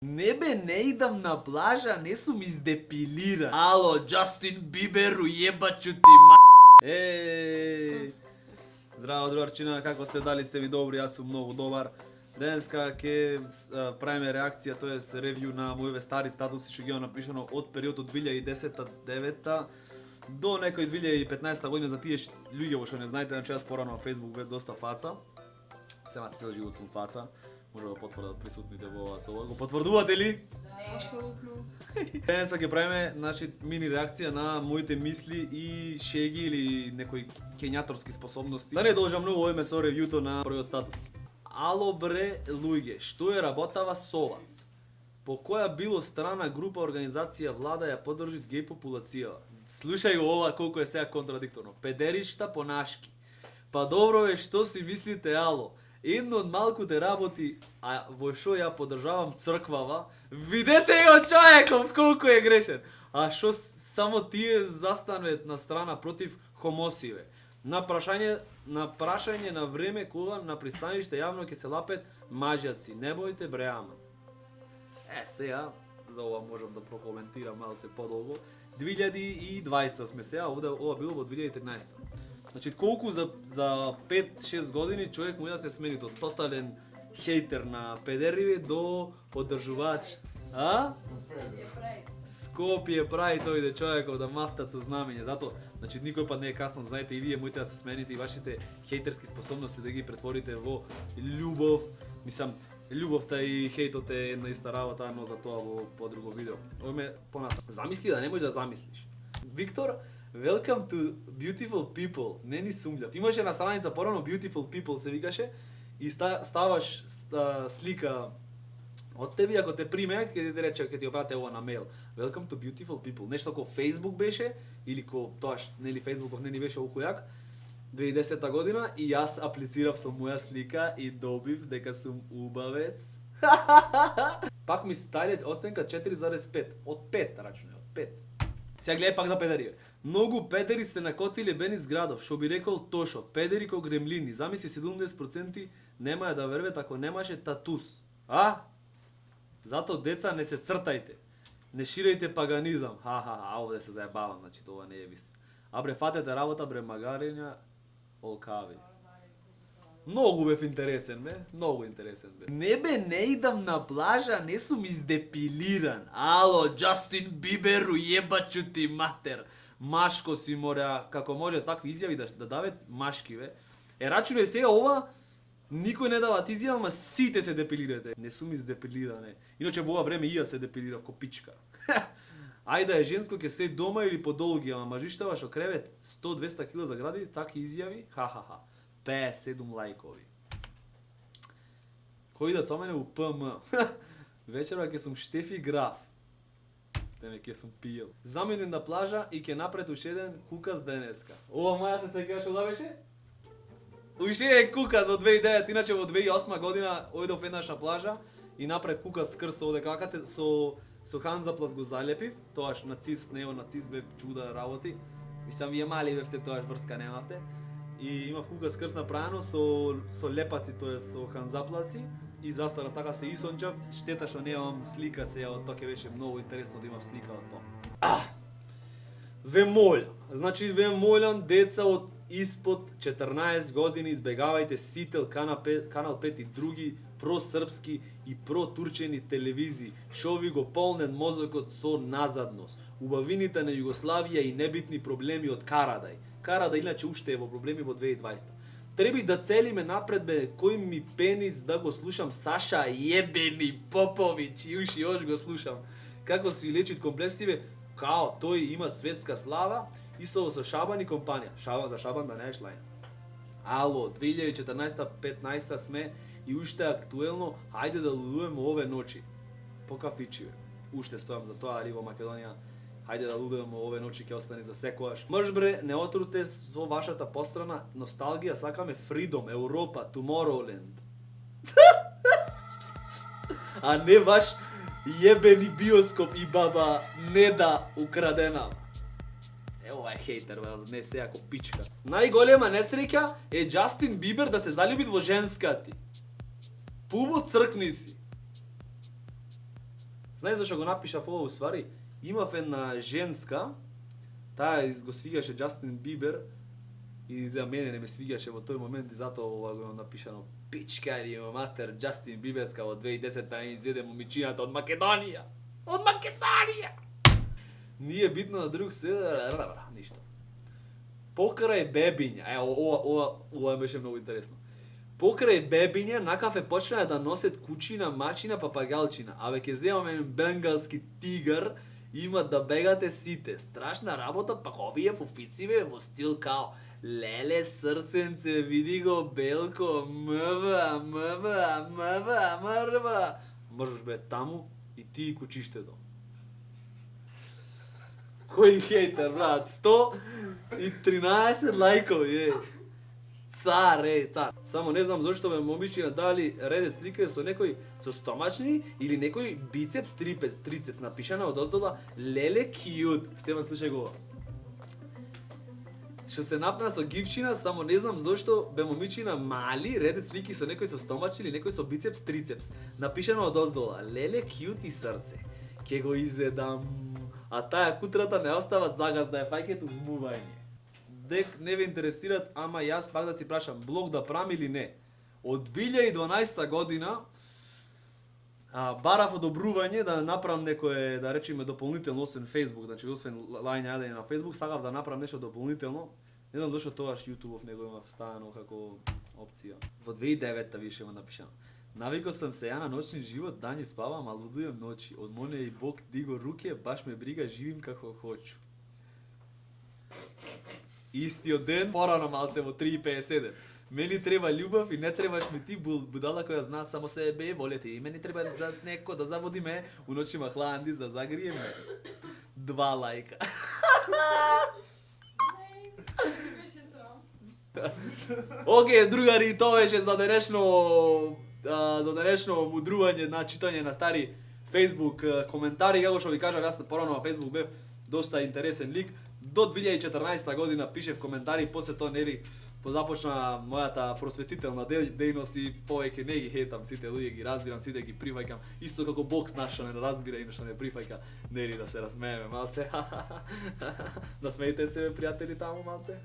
Не идам на плажа, не сум издепилиран. Ало, Джастин Бибер, уебачу ти ма... Здраво, другарчина, како сте, дали сте ви добри, јас сум многу добар. Денеска ќе правиме реакција, тоест ревју на моите стари статуси што ги имам напишано од периодот 2010-2009 до некој 2015 година. За тие луѓе што не знаете, значи јас порано на Facebook бев доста фаца. Сема цел живот сум фаца. Може да потврдат присутните во ова соба. Го потврдувате ли? Апсолутно. Денеска ќе правиме мини реакција на моите мисли и шеги или некои кењаторски способности. Да не должам многу, овој ме со ревјуто на првиот статус. Ало бре луѓе, што е работава со вас? По која било страна, група, организација, влада ја поддржи геј популацијава? Слушај го ова колку е сега контрадикторно. Педеришта понашки. Па добро бе, што си мислите, ало? Едно од малкуте работи, а во што ја поддржавам црквава, видете го човеков колку е грешен. А што само тие застануват на страна против хомосиве? На прашање на време кога на пристаниште јавно ќе се лапет мажјаци. Не бојте бре, ама. Сега, за ова можам да прокоментирам малце подолго. 2020 сме сега, ова било во 2013. Значи, колку за 5-6 години човек може да се смени од тотален хейтер на педериви до поддржувач. А? Скопје прави тој човеков да мафтат со знамење. Зато, значи, никој пат не е касно, знаете, и вие можете да се смените и вашите хейтерски способности да ги претворите во љубов. Мислам, љубовта и хейтот е една иста работа, но за тоа во подруго видео. Ојме понатаму. Замисли да не можеш да замислиш. Виктор, welcome to beautiful people. Не ни сумљав. Имаше на страница порано beautiful people се викаше и ставаш слика од тебе, ако те приме, ќе ти рече, ќе ти опрате ова на мејл. Welcome to beautiful people. Нешто ко Facebook беше или ко тоаш, нели Фејсбуков не ни беше толку јак. 2010 година и јас аплицирав со моја слика и добив дека сум убавец. Пак ми стајлет оценка 4,5 од 5 рачуне, од 5. Сега гледај пак за педерија. Многу педери сте накотиле Бенис Градов, што би рекол Тошо, педери ко гремлини. Замисли 70% немаја да вервет ако немаше татус. А? Зато деца не се цртајте. Не ширејте паганизам. А овде се заебавам, значи тоа не е вистина. А бре, фатете работа, бре, магарења, олкави. Многу бев интересен, бе. Многу интересен, бе. Не идам на плажа, не сум издепилиран. Ало, Джастин Бибер, уебачу ти матер. Машко си мора, како може такви изјави да дават машки, бе. Рачуне сега ова, никој не дават изјава, ама сите се депилирате. Не сум издепилиране. Иначе во ова време и ја се депилирав ко пичка. Ајде е женско ќе се дома или подолги, ама мажиштава што кревет 100-200 кг за гради, таки изјави, ха. 57 лајкови. Кој идат со мене у ПМ? Вечерва ќе сум Штефи Граф. Теме ќе сум пиел. Заменен на плажа и ќе напред уште еден кукас денеска. Ова маја се сеќаваш кога беше? Уште е кукас од 2009, иначе во 2008 година ојдов еднаш на плажа и напред кукас скрс овде какате со Ханзаплас го залепив, тоаш нацист, неонацист бев чуда работи. Мислам, вие мали бевте, тоаш врска немавте. И имав кукас скрс направено со лепаци, тоа со Ханзапласи и застара така се исончав. Штета што немам слика сега од тоа, ќе беше многу интересно да имав слика од тоа. Ве молам, деца од испод 14 години, избегавајте Сител, Канал 5 и други просрпски и протурчени телевизии, шо ви го полнен мозокот со назадност. Убавините на Југославија и небитни проблеми од Карадај. Карадај иначе уште е во проблеми во 2020. Треби да целиме напред, бе, кој ми пенис да го слушам Саша Јебени Поповиќ и уши још го слушам. Како си лечит комплекси, бе, као тој има светска слава, исто со Шабан и компанија. За Шабан да не еш лајна. Ало, 2014-15 сме и уште актуелно, хајде да лудуваме ове ночи. По кафичи, уште стојам за тоа, али во Македонија, хајде да лудуваме ове ночи, ќе остане за секојаш. Мрж бре, не отруте со вашата пострана носталгија, сакаме Freedom, Европа, Tomorrowland. А не ваш јебени биоскоп и баба Неда украдена. Ова е хейтер, не се ако пичка. Најголема несреќа е Джастин Бибер да се залюбит во женска ти. Пубо, цркни си. Знаеш зашо го напишав ова уствари? Имав една женска, таа го свигаше Джастин Бибер, и изгледа мене не ме свигаше во тој момент и затоа ова го напишано пичка или матер Джастин Биберска во 2010-та изеде момичината од Македонија. Од Македонија! Nije bitno na drug sve, ništa. Pokraj bebinja, ova беше много интересно. Покрај бебиња на кафе почнаа да носат кучина, мачина, папагалчина. Абе ќе земаме бенгалски тигар, има да бегате сите. Страшна работа, пак овие фуфициве во стил као леле срценце, види го белко, мва. Мржаш бе таму и ти и кучиштето. Кој хейтер, брат? 113 лајкови, Цар, цар. Само не знам зашто ме момичина дали редет слика со некој со стомачни или некој бицепс, трицепс напишана од оздола леле кјут. Стеван, слушај го. Што се напна со гивчина, само не знам зашто бе момичина мали редет слики со некој со стомачни или некој со бицепс, трицепс. Напишано од оздола леле кјут и срце. Ке го изедам. А таа кутрата не остават загазда е фаќето змување. Дек не ве интересират, ама јас пак да си прашам, блог да прам или не. Од 2012 година барав одобрување да направам некое, да речеме, дополнително освен Facebook, значи освен лајне јадење на Facebook, сакав да направам нешто дополнително. Не знам зашто тогаш YouTube него има вставено како опција. Во 2009-та више ме напишано. Навико сам се ја на ноќни живот, данји спавам, а лудуjem ноќи. Од моне и Бог диго руке, баш ме брига, живим како хочу. Истиот ден, порано малце во 3:57. Мени треба љубов и не требаш ми ти будала која знае само себе и волете. И мени треба за неко да заводи ме, у ноќима хладни да загрие ме. 2 лајка. Океј, другари, тоа беше за денешно мудрување на читање на стари Facebook коментари, како што ви кажав, јас порано на Facebook бев доста интересен лик. До 2014 година пишев коментари, после тоа нели позапочна мојата просветителна дејност и повеќе не ги хейтам сите луѓе, ги разбирам, сите ги прифаќам, исто како Бог наш што не разбира и што не прифаќа, нели да се разсмееме малце. Насмејте се, пријатели, таму малце.